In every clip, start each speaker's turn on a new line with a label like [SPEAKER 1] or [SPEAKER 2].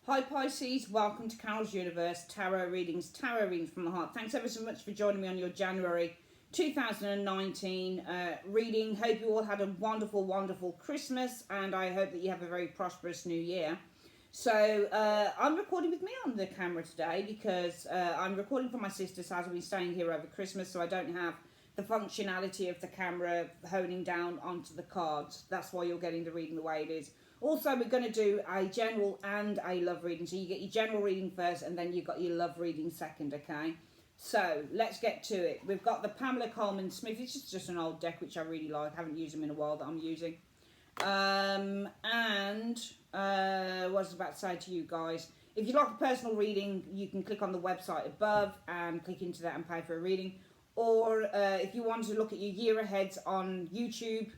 [SPEAKER 1] Hi Pisces, welcome to Carol's Universe, tarot readings from the heart. Thanks ever so much for joining me on your January 2019 reading. Hope you all had a wonderful Christmas, and I hope that you have a very prosperous new year. So I'm recording with me on the camera today because I'm recording for my sister's house. I've been staying here over Christmas, so I don't have the functionality of the camera honing down onto the cards. That's why you're getting the reading the way it is. Also, we're going to do a general and a love reading. So you get your general reading first, and then you've got your love reading second, okay? So let's get to it. We've got the Pamela Coleman Smith. It's just an old deck, which I really like. I haven't used them in a while that I'm using. What was I about to say to you guys? If you'd like a personal reading, you can click on the website above and click into that and pay for a reading. Or if you want to look at your year aheads on YouTube,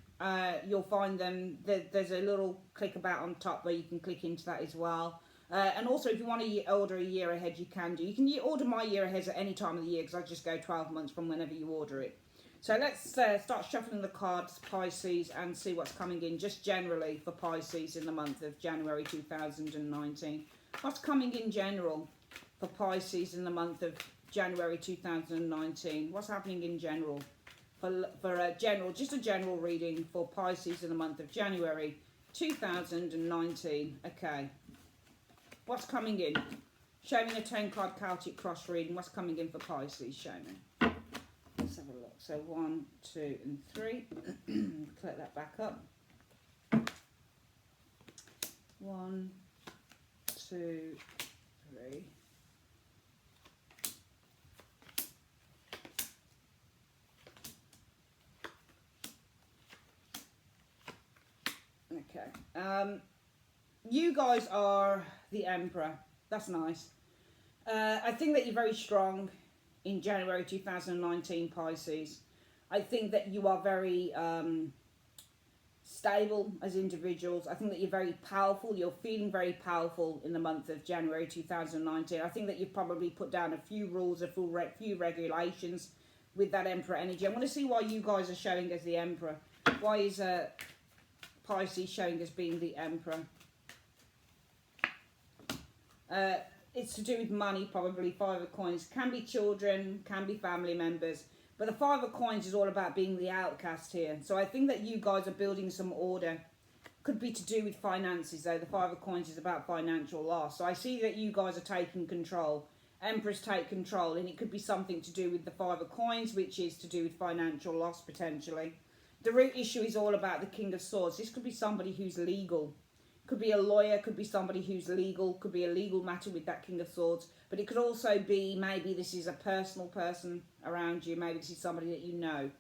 [SPEAKER 1] you'll find them. There's a little click about on top where you can click into that as well. And also, if you want to order a year ahead, you can do. You can order my year ahead at any time of the year because I just go 12 months from whenever you order it. So let's start shuffling the cards, Pisces, and see what's coming in just generally for Pisces in the month of January 2019. What's coming in general for Pisces in the month of January 2019? What's happening in general? Just a general reading for Pisces in the month of January 2019. Okay. What's coming in? Show me a 10-card Celtic cross reading. What's coming in for Pisces? Show me. Let's have a look. So 1, 2, and 3. Collect that back up. 1, 2, 3. Okay. You guys are the Emperor. That's nice. I think that you're very strong in January 2019, Pisces. I think that you are very stable as individuals. I think that you're very powerful. You're feeling very powerful in the month of January 2019. I think that you've probably put down a few rules, a few regulations with that Emperor energy. I want to see why you guys are showing as the Emperor. Why is Pisces showing as being the Emperor? It's to do with money, probably. 5 of Coins. Can be children, can be family members. But the 5 of Coins is all about being the outcast here. So I think that you guys are building some order. Could be to do with finances, though. The 5 of Coins is about financial loss. So I see that you guys are taking control. Emperors take control. And it could be something to do with the 5 of Coins, which is to do with financial loss, potentially. The root issue is all about the King of Swords. This could be somebody who's legal. Could be a lawyer, could be somebody who's legal, could be a legal matter with that King of Swords. But it could also be, maybe this is a personal person around you. Maybe this is somebody that you know.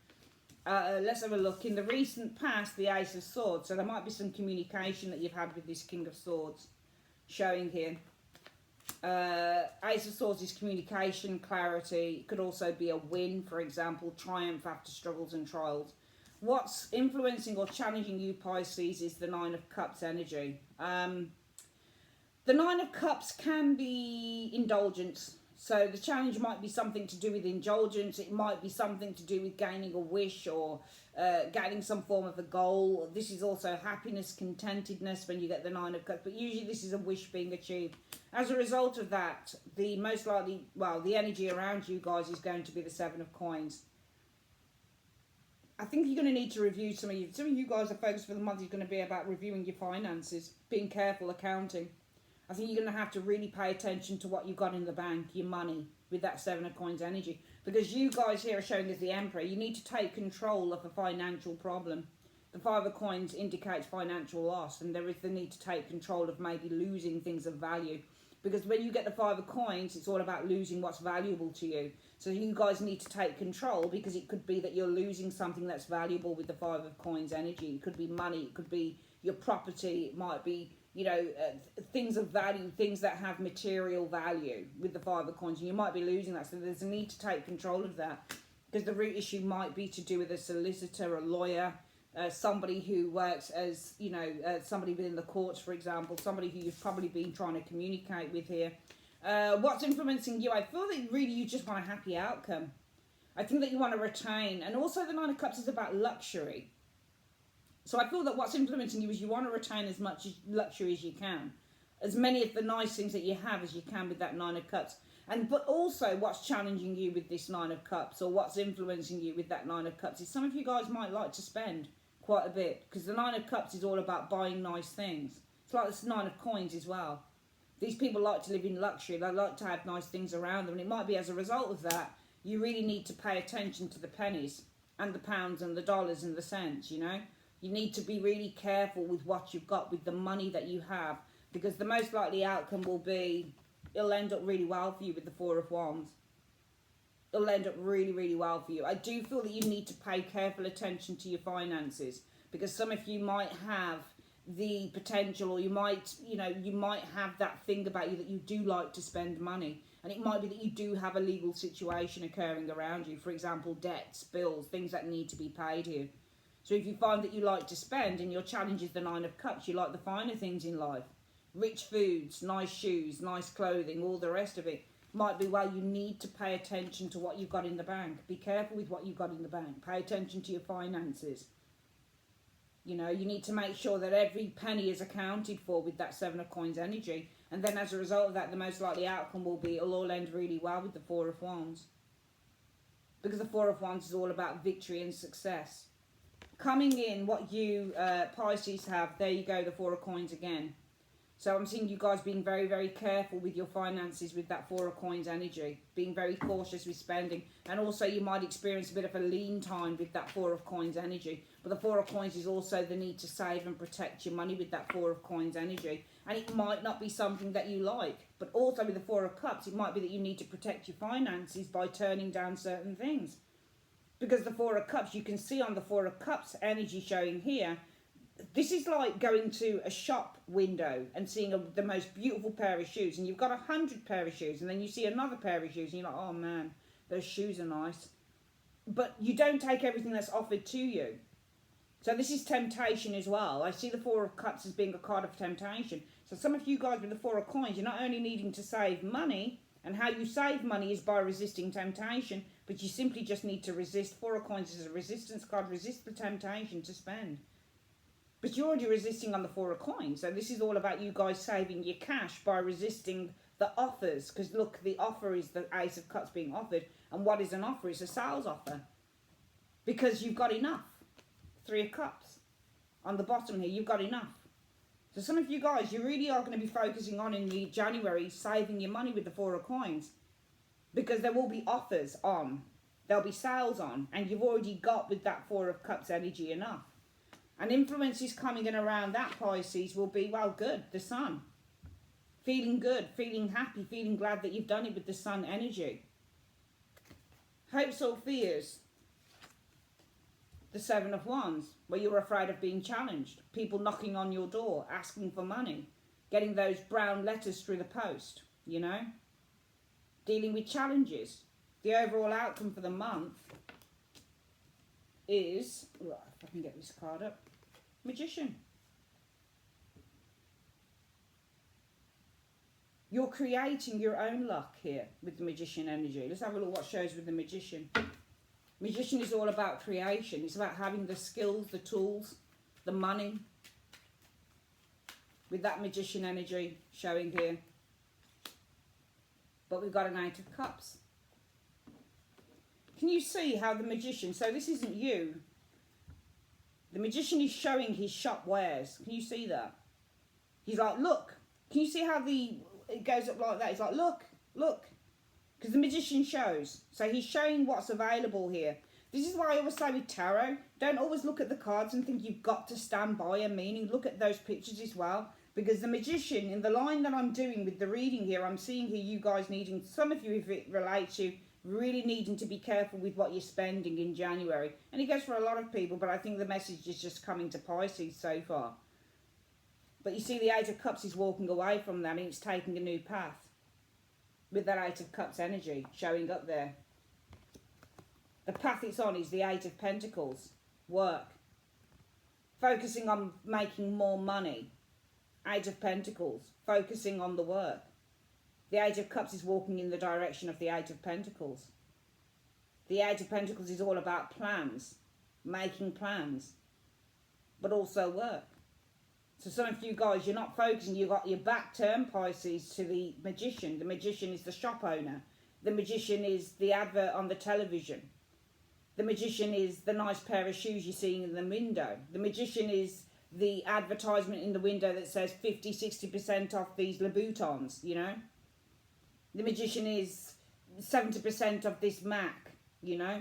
[SPEAKER 1] Let's have a look. In the recent past, the Ace of Swords. So there might be some communication that you've had with this King of Swords showing here. Ace of Swords is communication, clarity. It could also be a win, for example, triumph after struggles and trials. What's influencing or challenging you, Pisces, is the 9 of Cups energy. The 9 of Cups can be indulgence. So the challenge might be something to do with indulgence. It might be something to do with gaining a wish or gaining some form of a goal. This is also happiness, contentedness when you get the 9 of Cups. But usually this is a wish being achieved. As a result of that, the energy around you guys is going to be the 7 of Coins. I think you're going to need to review some of you guys are focused for the month is going to be about reviewing your finances, being careful, accounting. I think you're going to have to really pay attention to what you've got in the bank, your money, with that 7 of Coins energy. Because you guys here are showing as the Emperor, you need to take control of a financial problem. The 5 of Coins indicates financial loss, and there is the need to take control of maybe losing things of value. Because when you get the 5 of Coins, it's all about losing what's valuable to you. So you guys need to take control, because it could be that you're losing something that's valuable with the 5 of Coins energy. It could be money, it could be your property, it might be, things of value, things that have material value with the 5 of Coins. And you might be losing that, so there's a need to take control of that. Because the root issue might be to do with a solicitor, a lawyer, somebody who works as, somebody within the courts, for example, somebody who you've probably been trying to communicate with here. What's influencing you? I feel that really you just want a happy outcome. I think that you want to retain. And also the 9 of Cups is about luxury. So I feel that what's influencing you is you want to retain as much luxury as you can. as many of the nice things that you have as you can with that Nine of Cups. But also what's challenging you with this Nine of Cups, or what's influencing you with that Nine of Cups, is some of you guys might like to spend quite a bit, because the Nine of Cups is all about buying nice things. It's like this Nine of Coins as well. These people like to live in luxury. They like to have nice things around them, and it might be as a result of that you really need to pay attention to the pennies and the pounds and the dollars and the cents, you know. You need to be really careful with what you've got, with the money that you have, because the most likely outcome will be it'll end up really well for you with the Four of Wands. It'll end up really, really well for you. I do feel that you need to pay careful attention to your finances, because some of you might have the potential, or you might have that thing about you that you do like to spend money. And it might be that you do have a legal situation occurring around you. For example, debts, bills, things that need to be paid here. So if you find that you like to spend and your challenge is the Nine of Cups, you like the finer things in life. Rich foods, nice shoes, nice clothing, all the rest of it. Might be, well, you need to pay attention to what you've got in the bank. Be careful with what you've got in the bank. Pay attention to your finances. You know, you need to make sure that every penny is accounted for with that Seven of Coins energy. And then as a result of that, the most likely outcome will be it'll all end really well with the Four of Wands. Because the Four of Wands is all about victory and success. Coming in, what you Pisces have, there you go, the Four of Coins again. So I'm seeing you guys being very, very careful with your finances with that Four of Coins energy. Being very cautious with spending. And also you might experience a bit of a lean time with that Four of Coins energy. But the Four of Coins is also the need to save and protect your money with that Four of Coins energy. And it might not be something that you like. But also with the Four of Cups, it might be that you need to protect your finances by turning down certain things. Because the Four of Cups, you can see on the Four of Cups energy showing here, this is like going to a shop window and seeing the most beautiful pair of shoes, and you've got 100 pair of shoes, and then you see another pair of shoes and you're like, oh man, those shoes are nice. But you don't take everything that's offered to you. So this is temptation as well. I see the Four of Cups as being a card of temptation. So some of you guys with the Four of Coins, you're not only needing to save money, and how you save money is by resisting temptation, but you simply just need to resist. Four of Coins is a resistance card. Resist the temptation to spend. But you're already resisting on the Four of Coins. So this is all about you guys saving your cash by resisting the offers. Because look, the offer is the Ace of Cups being offered. And what is an offer? It's a sales offer. Because you've got enough. Three of Cups. On the bottom here, you've got enough. So some of you guys, you really are going to be focusing on in the January, saving your money with the Four of Coins. Because there will be offers on. There'll be sales on. And you've already got with that Four of Cups energy enough. And influences coming in around that, Pisces, will be, well, good, the Sun. Feeling good, feeling happy, feeling glad that you've done it with the Sun energy. Hopes or fears. The Seven of Wands, where you're afraid of being challenged. People knocking on your door, asking for money. Getting those brown letters through the post, you know. Dealing with challenges. The overall outcome for the month is, right, if I can get this card up, Magician. You're creating your own luck here with the Magician energy. Let's have a look what shows with the Magician. Magician is all about creation. It's about having the skills, the tools, the money. With that Magician energy showing here. But we've got an Eight of Cups. Can you see how the Magician, so this isn't you. The Magician is showing his shop wares. Can you see that? He's like, look. Can you see how it goes up like that? He's like, look, look. Because the Magician shows. So he's showing what's available here. This is why I always say with tarot, don't always look at the cards and think you've got to stand by a meaning. Look at those pictures as well. Because the Magician, in the line that I'm doing with the reading here, I'm seeing here you guys needing, some of you if it relates you, really needing to be careful with what you're spending in January. And it goes for a lot of people, but I think the message is just coming to Pisces so far. But you see the Eight of Cups is walking away from that and it's taking a new path. With that Eight of Cups energy showing up there. The path it's on is the Eight of Pentacles. Work. Focusing on making more money. Eight of Pentacles. Focusing on the work. The Eight of Cups is walking in the direction of the Eight of Pentacles. The Eight of Pentacles is all about plans, making plans, but also work. So some of you guys, you're not focusing, you've got your back turned, Pisces, to the Magician. The Magician is the shop owner. The Magician is the advert on the television. The Magician is the nice pair of shoes you're seeing in the window. The Magician is the advertisement in the window that says 50, 60% off these Louboutins, you know. The Magician is 70% of this Mac, you know.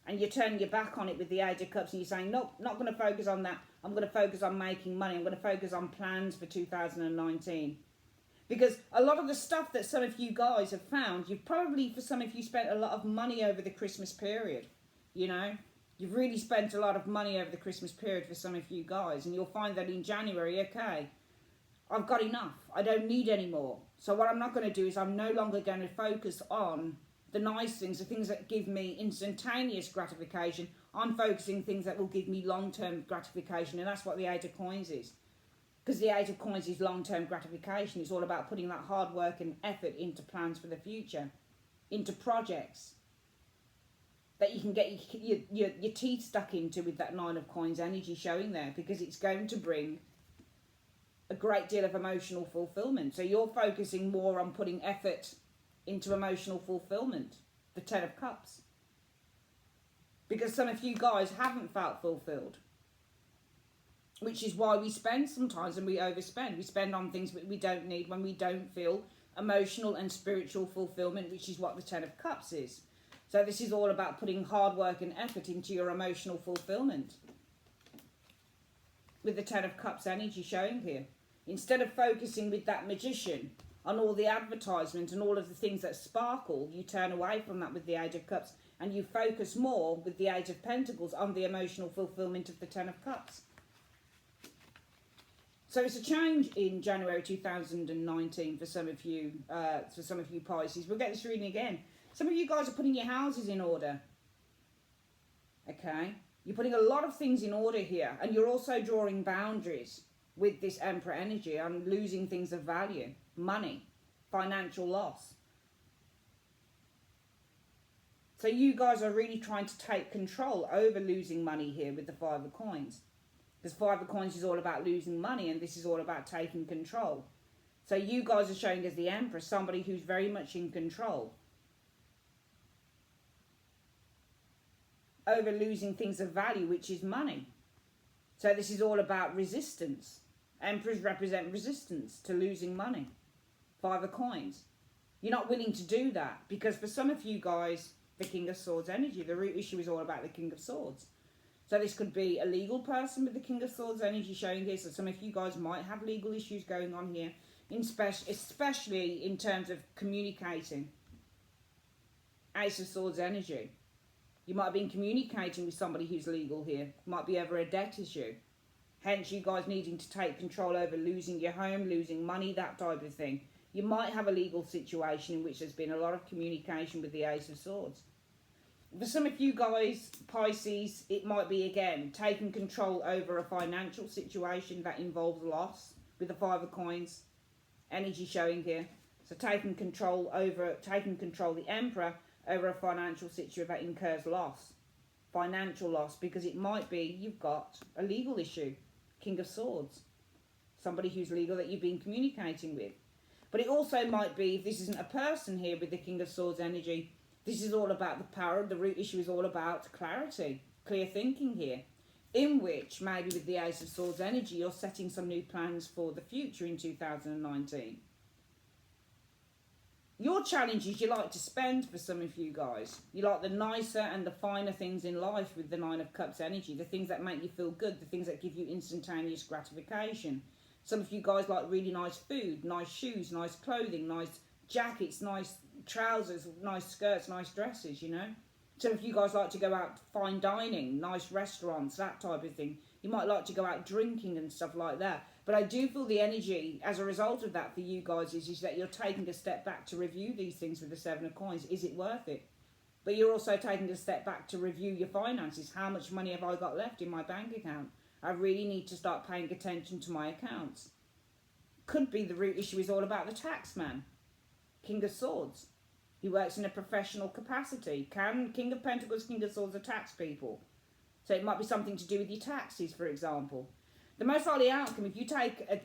[SPEAKER 1] And you're turning your back on it with the Eight of Cups and you're saying, nope, not going to focus on that. I'm going to focus on making money. I'm going to focus on plans for 2019. Because a lot of the stuff that some of you guys have found, you've probably, for some of you, spent a lot of money over the Christmas period, you know. You've really spent a lot of money over the Christmas period for some of you guys. And you'll find that in January, okay, I've got enough. I don't need any more. So what I'm not going to do is I'm no longer going to focus on the nice things, the things that give me instantaneous gratification. I'm focusing things that will give me long-term gratification, and that's what the Eight of Coins is. Because the Eight of Coins is long-term gratification. It's all about putting that hard work and effort into plans for the future, into projects that you can get your teeth stuck into with that Nine of Coins energy showing there, because it's going to bring a great deal of emotional fulfillment. So you're focusing more on putting effort into emotional fulfillment, the Ten of Cups. Because some of you guys haven't felt fulfilled. Which is why we spend sometimes and we overspend. We spend on things that we don't need when we don't feel emotional and spiritual fulfillment, which is what the Ten of Cups is. So this is all about putting hard work and effort into your emotional fulfillment. With the Ten of Cups energy showing here. Instead of focusing with that Magician on all the advertisement and all of the things that sparkle, you turn away from that with the Eight of Cups and you focus more with the Eight of Pentacles on the emotional fulfillment of the Ten of Cups. So it's a change in January 2019 for some of you Pisces. We'll get this reading again. Some of you guys are putting your houses in order. Okay? You're putting a lot of things in order here, and you're also drawing boundaries with this Emperor energy on losing things of value. Money, financial loss. So you guys are really trying to take control over losing money here with the Five of Coins. Because Five of Coins is all about losing money, and this is all about taking control. So you guys are showing as the Emperor, somebody who's very much in control over losing things of value, which is money. So this is all about resistance. Emperors represent resistance to losing money. Five of Coins. You're not willing to do that because for some of you guys, the King of Swords energy, the root issue is all about the King of Swords. So this could be a legal person with the King of Swords energy showing here. So some of you guys might have legal issues going on here, especially in terms of communicating. Ace of Swords energy. You might have been communicating with somebody who's legal here. Might be over a debt issue. Hence you guys needing to take control over losing your home, losing money, that type of thing. You might have a legal situation in which there's been a lot of communication with the Ace of Swords. For some of you guys, Pisces, it might be, again, taking control over a financial situation that involves loss with the Five of Coins energy showing here. So taking control, the Emperor, over a financial situation that incurs loss, financial loss, because it might be you've got a legal issue, King of Swords, somebody who's legal that you've been communicating with. But it also might be, if this isn't a person here with the King of Swords energy, this is all about the power. The root issue is all about clarity, clear thinking here, in which maybe with the Ace of Swords energy, you're setting some new plans for the future in 2019. Your challenge is you like to spend for some of you guys. You like the nicer and the finer things in life with the Nine of Cups energy, the things that make you feel good, the things that give you instantaneous gratification. Some of you guys like really nice food, nice shoes, nice clothing, nice jackets, nice trousers, nice skirts, nice dresses, you know. Some of you guys like to go out fine dining, nice restaurants, that type of thing. You might like to go out drinking and stuff like that. But I do feel the energy as a result of that for you guys is that you're taking a step back to review these things with the Seven of Coins. Is it worth it? But you're also taking a step back to review your finances. How much money have I got left in my bank account? I really need to start paying attention to my accounts. Could be the root issue is all about the tax man. King of Swords. He works in a professional capacity. Can King of Pentacles, King of Swords are tax people? So it might be something to do with your taxes, for example. The most likely outcome, if you take a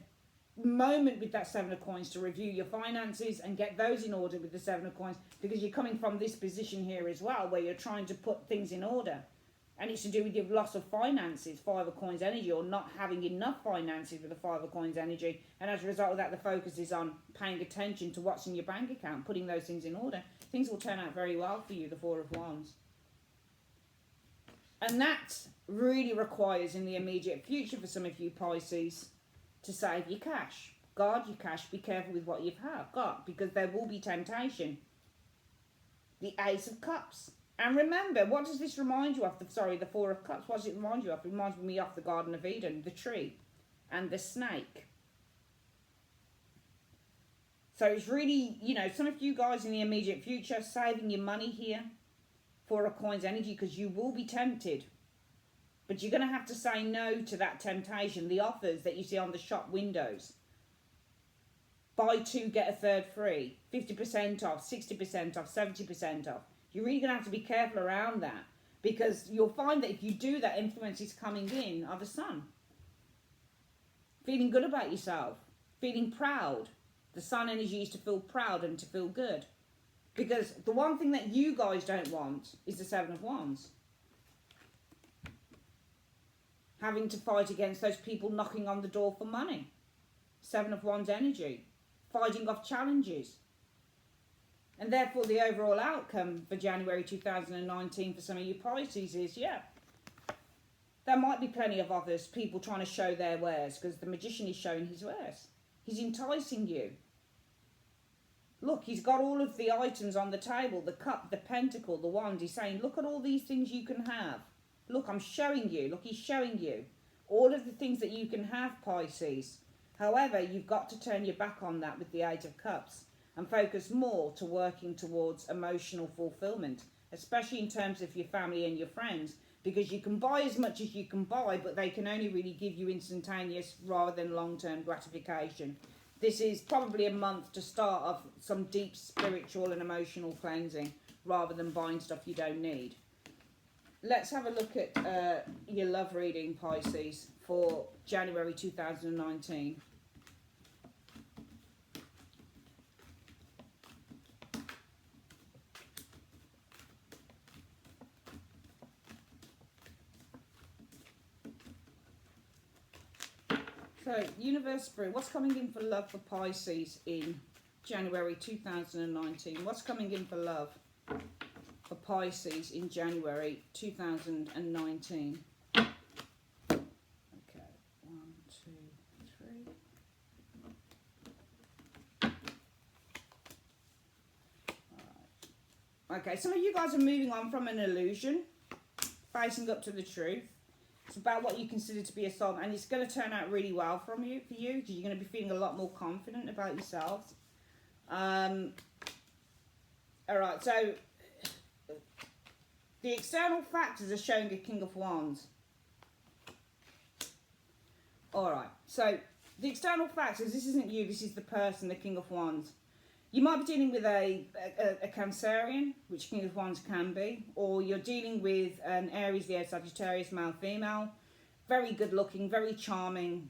[SPEAKER 1] moment with that Seven of Coins to review your finances and get those in order with the Seven of Coins, because you're coming from this position here as well, where you're trying to put things in order. And it's to do with your loss of finances, Five of Coins energy, or not having enough finances with the Five of Coins energy. And as a result of that, the focus is on paying attention to what's in your bank account, putting those things in order. Things will turn out very well for you, the Four of Wands. And that really requires, in the immediate future for some of you Pisces, to save your cash. Guard your cash. Be careful with what you've got, because there will be temptation. The Ace of Cups. And remember, what does this remind you of? The Four of Cups. What does it remind you of? It reminds me of the Garden of Eden, the tree, and the snake. So it's really, you know, some of you guys in the immediate future, saving your money here. Four of Coins energy, because you will be tempted. But you're going to have to say no to that temptation. The offers that you see on the shop windows. Buy two, get a third free. 50% off, 60% off, 70% off. You're really going to have to be careful around that, because you'll find that if you do that, influences coming in are the Sun. Feeling good about yourself. Feeling proud. The Sun energy is to feel proud and to feel good. Because the one thing that you guys don't want is the Seven of Wands. Having to fight against those people knocking on the door for money. Seven of Wands energy. Fighting off challenges. And therefore the overall outcome for January 2019 for some of you Pisces is, yeah, there might be plenty of others, people trying to show their wares, because the Magician is showing his wares. He's enticing you. Look, he's got all of the items on the table, the cup, the pentacle, the wand. He's saying, look at all these things you can have. Look, I'm showing you. Look, he's showing you all of the things that you can have, Pisces. However, you've got to turn your back on that with the Eight of Cups and focus more to working towards emotional fulfillment, especially in terms of your family and your friends, because you can buy as much as you can buy, but they can only really give you instantaneous rather than long-term gratification. This is probably a month to start off some deep spiritual and emotional cleansing rather than buying stuff you don't need. Let's have a look at your love reading, Pisces, for January 2019. So, Universe Spirit, what's coming in for love for Pisces in January 2019? What's coming in for love for Pisces in January 2019? Okay, 1, 2, 3. Alright. Okay, some of you guys are moving on from an illusion, facing up to the truth. It's about what you consider to be a soul, and it's going to turn out really well for you, because you're going to be feeling a lot more confident about yourselves. Alright, so the external factors are showing a King of Wands. Alright, so the external factors, this isn't you, this is the person, the King of Wands. You might be dealing with a Cancerian, which King of Wands can be, or you're dealing with an Aries, Leo, Sagittarius, male, female. Very good looking, very charming,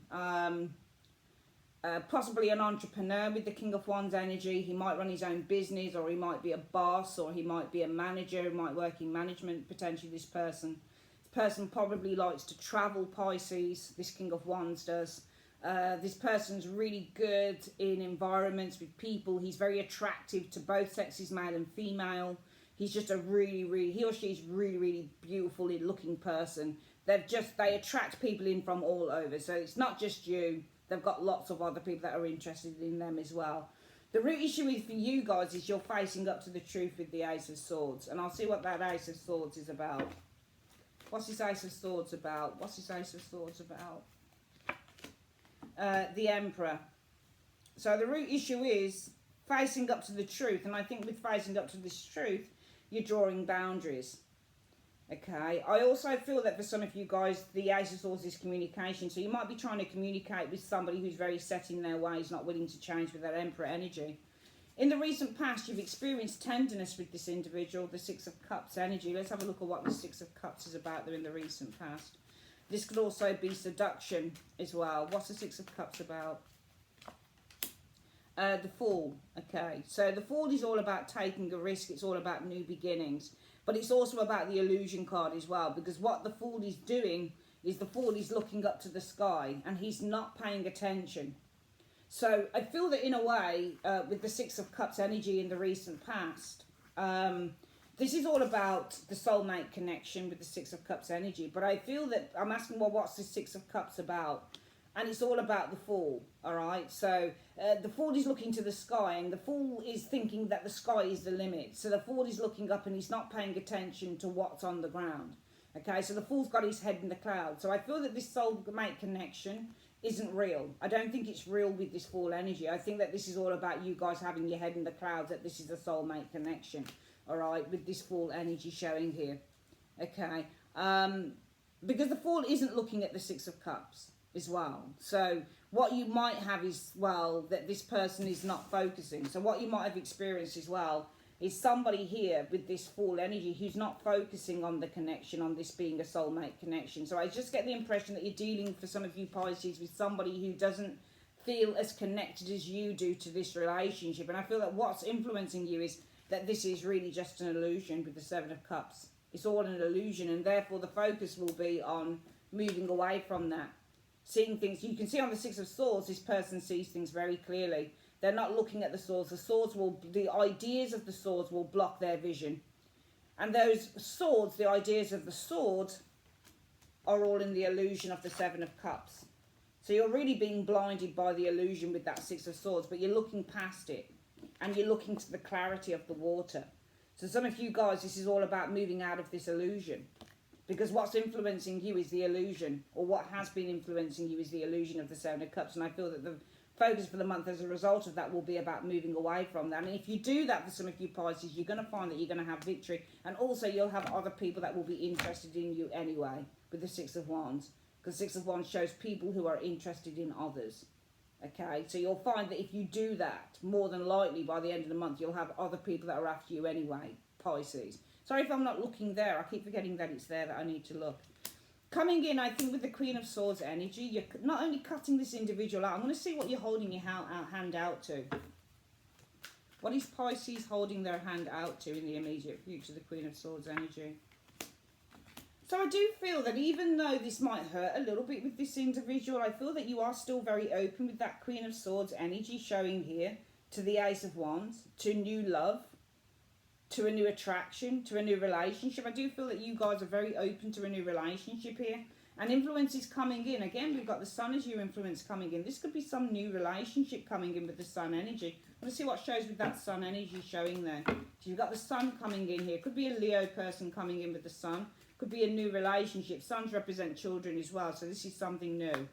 [SPEAKER 1] possibly an entrepreneur with the King of Wands energy. He might run his own business, or he might be a boss, or he might be a manager, he might work in management, potentially this person. This person probably likes to travel, Pisces, this King of Wands does. This person's really good in environments with people. He's very attractive to both sexes, male and female. He's just a he or she's really beautiful looking person. They attract people in from all over. So it's not just you. They've got lots of other people that are interested in them as well. The root issue is for you guys is you're facing up to the truth with the Ace of Swords. And I'll see what that Ace of Swords is about. What's this Ace of Swords about? What's this Ace of Swords about? The Emperor. So the root issue is facing up to the truth, and I think with facing up to this truth, you're drawing boundaries. Okay, I also feel that for some of you guys, the Ace of Swords is communication, so you might be trying to communicate with somebody who's very set in their ways, not willing to change with that Emperor energy. In the recent past, you've experienced tenderness with this individual, the Six of Cups energy. Let's have a look at what the Six of Cups is about there in the recent past. This could also be seduction as well. What's the Six of Cups about? The Fool. Okay, so the Fool is all about taking a risk. It's all about new beginnings. But it's also about the illusion card as well, because what the Fool is doing is the Fool is looking up to the sky and he's not paying attention. So I feel that in a way, with the Six of Cups energy in the recent past, this is all about the soulmate connection with the Six of Cups energy. But I feel that I'm asking, well, what's the Six of Cups about? And it's all about the Fool, all right? So the Fool is looking to the sky, and the Fool is thinking that the sky is the limit. So the Fool is looking up and he's not paying attention to what's on the ground. Okay, so the Fool's got his head in the clouds. So I feel that this soulmate connection isn't real. I don't think it's real with this Fool energy. I think that this is all about you guys having your head in the clouds, that this is a soulmate connection, all right, with this Fool energy showing here. Okay, because the Fool isn't looking at the Six of Cups as well. So what you might have is, well, that this person is not focusing. So what you might have experienced as well is somebody here with this Fool energy who's not focusing on the connection, on this being a soulmate connection. So I just get the impression that you're dealing, for some of you Pisces, with somebody who doesn't feel as connected as you do to this relationship. And I feel that what's influencing you is that this is really just an illusion with the Seven of Cups. It's all an illusion, and therefore the focus will be on moving away from that. Seeing things, you can see on the Six of Swords, this person sees things very clearly. They're not looking at the swords. The ideas of the swords will block their vision. And those swords, the ideas of the sword, are all in the illusion of the Seven of Cups. So you're really being blinded by the illusion with that Six of Swords, but you're looking past it. And you're looking to the clarity of the water. So some of you guys, this is all about moving out of this illusion. Because what's influencing you is the illusion, or what has been influencing you is the illusion of the Seven of Cups. And I feel that the focus for the month as a result of that will be about moving away from that. And if you do that for some of you Pisces, you're going to find that you're going to have victory. And also you'll have other people that will be interested in you anyway with the Six of Wands. Because Six of Wands shows people who are interested in others. Okay, so you'll find that if you do that, more than likely by the end of the month, you'll have other people that are after you anyway, Pisces. Sorry if I'm not looking there. I keep forgetting that it's there that I need to look. Coming in, I think, with the Queen of Swords energy, you're not only cutting this individual out. I'm going to see what you're holding your hand out to. What is Pisces holding their hand out to in the immediate future, the Queen of Swords energy? So I do feel that even though this might hurt a little bit with this individual, I feel that you are still very open with that Queen of Swords energy showing here to the Ace of Wands, to new love, to a new attraction, to a new relationship. I do feel that you guys are very open to a new relationship here. And influence is coming in. Again, we've got the Sun as your influence coming in. This could be some new relationship coming in with the Sun energy. Let's see what shows with that Sun energy showing there. So you've got the Sun coming in here. Could be a Leo person coming in with the Sun. Could be a new relationship. Suns represent children as well, so this is something new.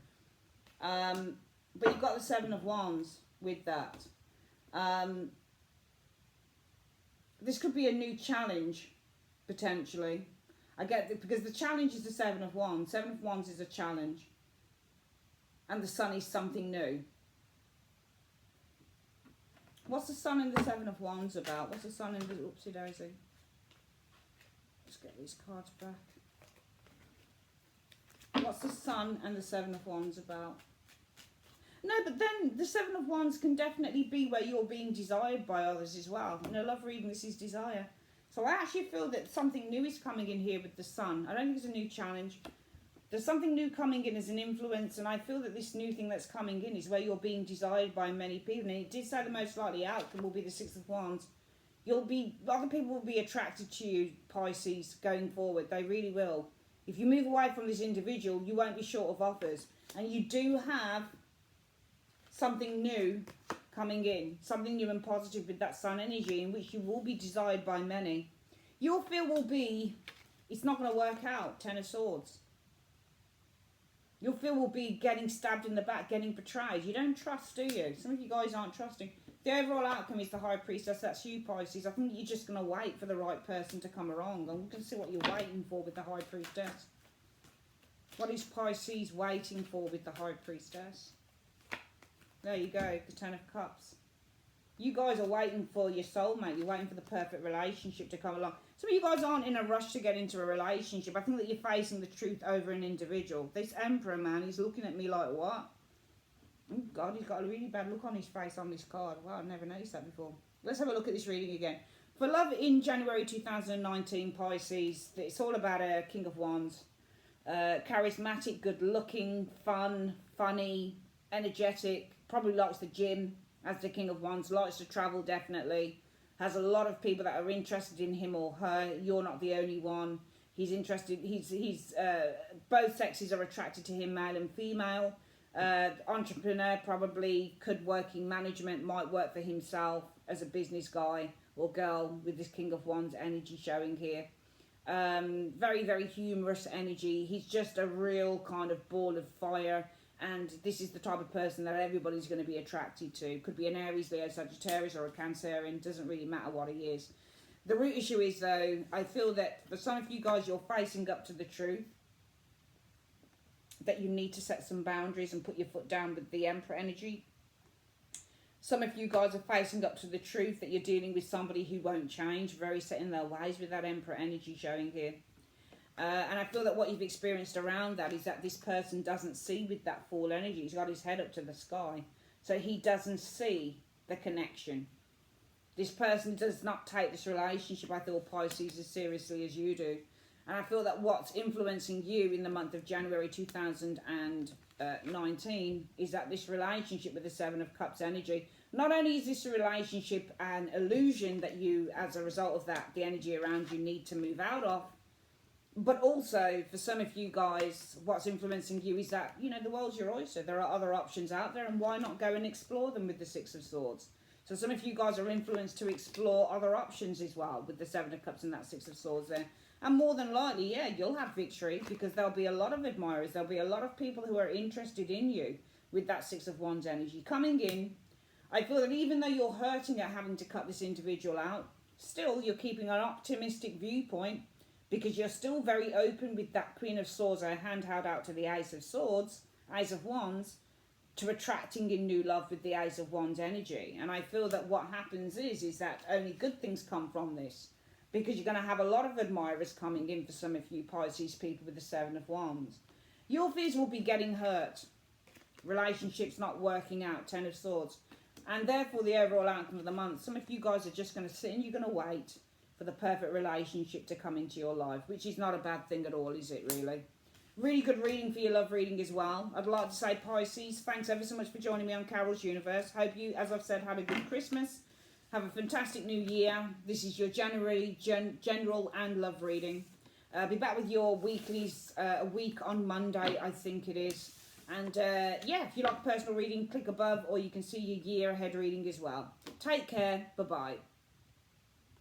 [SPEAKER 1] But you've got the Seven of Wands with that. This could be a new challenge, potentially. I get it, because the challenge is the Seven of Wands. Seven of Wands is a challenge. And the Sun is something new. What's the Sun and the Seven of Wands about? What's the Sun and the oopsie daisy? Let's get these cards back. What's the Sun and the Seven of Wands about? No, but then the Seven of Wands can definitely be where you're being desired by others as well. In a love reading, this is desire. So I actually feel that something new is coming in here with the Sun. I don't think it's a new challenge. There's something new coming in as an influence, and I feel that this new thing that's coming in is where you're being desired by many people. And it did say the most likely outcome will be the Six of Wands. Other people will be attracted to you, Pisces, going forward. They really will. If you move away from this individual, you won't be short of offers. And you do have something new coming in. Something new and positive with that Sun energy, in which you will be desired by many. Your fear will be, it's not going to work out, Ten of Swords. Your fear will be getting stabbed in the back, getting betrayed. You don't trust, do you? Some of you guys aren't trusting. The overall outcome is the High Priestess. That's you, Pisces. I think you're just going to wait for the right person to come along. I'm going to see what you're waiting for with the High Priestess. What is Pisces waiting for with the High Priestess? There you go, the Ten of Cups. You guys are waiting for your soulmate. You're waiting for the perfect relationship to come along. Some of you guys aren't in a rush to get into a relationship. I think that you're facing the truth over an individual. This Emperor, man, he's looking at me like, what? Oh, God, he's got a really bad look on his face on this card. Wow, I've never noticed that before. Let's have a look at this reading again. For love in January 2019, Pisces, it's all about a King of Wands. Charismatic, good-looking, fun, funny, energetic, probably likes the gym as the King of Wands, likes to travel definitely, has a lot of people that are interested in him or her. You're not the only one. He's interested, both sexes are attracted to him, male and female. Entrepreneur, probably could work in management, might work for himself as a business guy or girl with this King of Wands energy showing here. Very, very humorous energy. He's just a real kind of ball of fire. And this is the type of person that everybody's going to be attracted to. Could be an Aries, Leo, Sagittarius or a Cancerian. Doesn't really matter what he is. The root issue is, though, I feel that for some of you guys, you're facing up to the truth. That you need to set some boundaries and put your foot down with the Emperor energy. Some of you guys are facing up to the truth that you're dealing with somebody who won't change. Very set in their ways with that Emperor energy showing here. And I feel that what you've experienced around that is that this person doesn't see with that Fool energy. He's got his head up to the sky. So he doesn't see the connection. This person does not take this relationship, I feel, Pisces, as seriously as you do. And I feel that what's influencing you in the month of January 2019 is that this relationship with the Seven of Cups energy, not only is this a relationship an illusion that you, as a result of that, the energy around you need to move out of, but also, for some of you guys, what's influencing you is that, you know, the world's your oyster. There are other options out there, and why not go and explore them with the Six of Swords? So some of you guys are influenced to explore other options as well with the Seven of Cups and that Six of Swords there. And more than likely, yeah, you'll have victory because there'll be a lot of admirers. There'll be a lot of people who are interested in you with that Six of Wands energy coming in. I feel that even though you're hurting at having to cut this individual out, still you're keeping an optimistic viewpoint because you're still very open with that Queen of Swords, her hand held out to the Ace of Swords, Ace of Wands, to attracting in new love with the Ace of Wands energy. And I feel that what happens is that only good things come from this. Because you're going to have a lot of admirers coming in for some of you Pisces people with the Seven of Wands. Your fears will be getting hurt. Relationships not working out, Ten of Swords. And therefore the overall outcome of the month, some of you guys are just going to sit and you're going to wait for the perfect relationship to come into your life. Which is not a bad thing at all, is it really? Really good reading for your love reading as well. I'd like to say, Pisces, thanks ever so much for joining me on Carol's Universe. Hope you, as I've said, had a good Christmas. Have a fantastic new year. This is your January general and love reading. I'll be back with your weeklies a week on Monday, I think it is. And yeah, if you like personal reading, click above, or you can see your year ahead reading as well. Take care. Bye-bye.